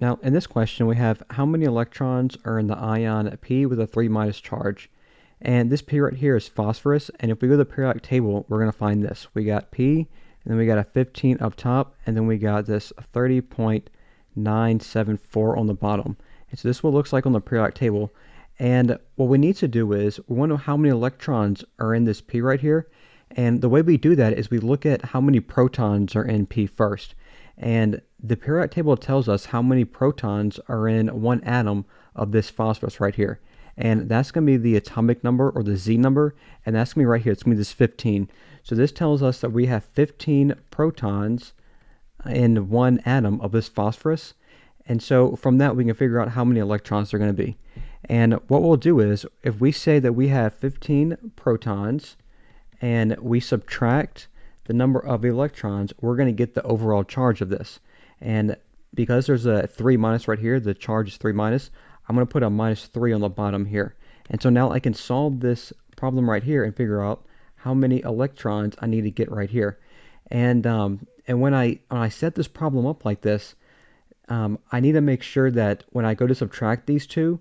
Now, in this question, we have how many electrons are in the ion P with a 3 charge. And this P right here is phosphorus, and if we go to the periodic table, we're going to find this. We got P, and then we got a 15 up top, and then we got this 30.974 on the bottom. And so this is what it looks like on the periodic table. And what we need to do is, we want to know how many electrons are in this P right here. And the way we do that is we look at how many protons are in P first. And the periodic table tells us how many protons are in one atom of this phosphorus right here. And that's going to be the atomic number, or the Z number, and that's going to be right here. It's going to be this 15. So this tells us that we have 15 protons in one atom of this phosphorus. And so from that, we can figure out how many electrons they're going to be. And what we'll do is, if we say that we have 15 protons and we subtract the number of electrons, we're going to get the overall charge of this. And because there's a 3 minus right here, the charge is 3 minus, I'm going to put a -3 on the bottom here. And so now I can solve this problem right here and figure out how many electrons I need to get right here. And when I set this problem up like this, I need to make sure that when I go to subtract these two,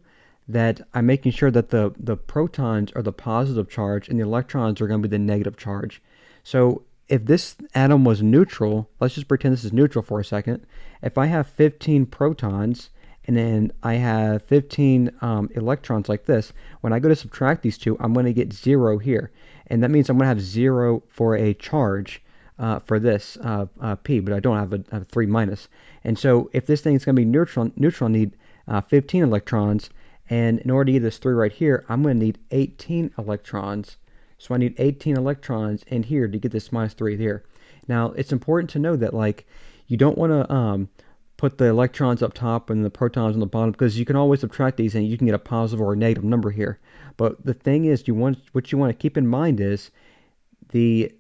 that I'm making sure that the protons are the positive charge and the electrons are going to be the negative charge. So if this atom was neutral, let's just pretend this is neutral for a second. If I have 15 protons and then I have 15 electrons like this, when I go to subtract these two, I'm going to get 0 here. And that means I'm going to have 0 for a charge for this P, but I don't have a 3 minus. And so if this thing is going to be neutral, I need 15 electrons. And in order to get this 3 right here, I'm going to need 18 electrons. So I need 18 electrons in here to get this -3 here. Now, it's important to know that, like, you don't want to put the electrons up top and the protons on the bottom, because you can always subtract these and you can get a positive or a negative number here. But the thing is, what you want to keep in mind is the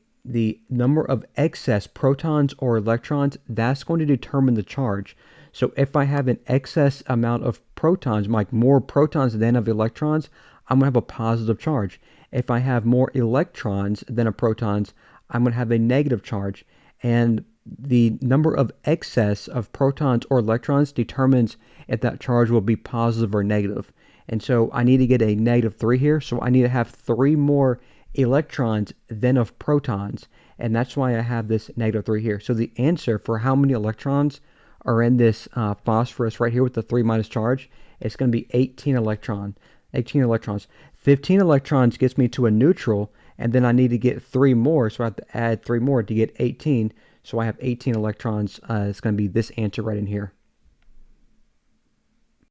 number of excess protons or electrons, that's going to determine the charge. So if I have an excess amount of protons, like more protons than of electrons, I'm going to have a positive charge. If I have more electrons than of protons, I'm going to have a negative charge. And the number of excess of protons or electrons determines if that charge will be positive or negative. And so I need to get a -3 here. So I need to have 3 more electrons than of protons. And that's why I have this -3 here. So the answer for how many electrons are in this phosphorus right here with the 3 minus charge, it's going to be 18 electrons. 15 electrons gets me to a neutral, and then I need to get 3 more, so I have to add 3 more to get 18. So I have 18 electrons. It's going to be this answer right in here.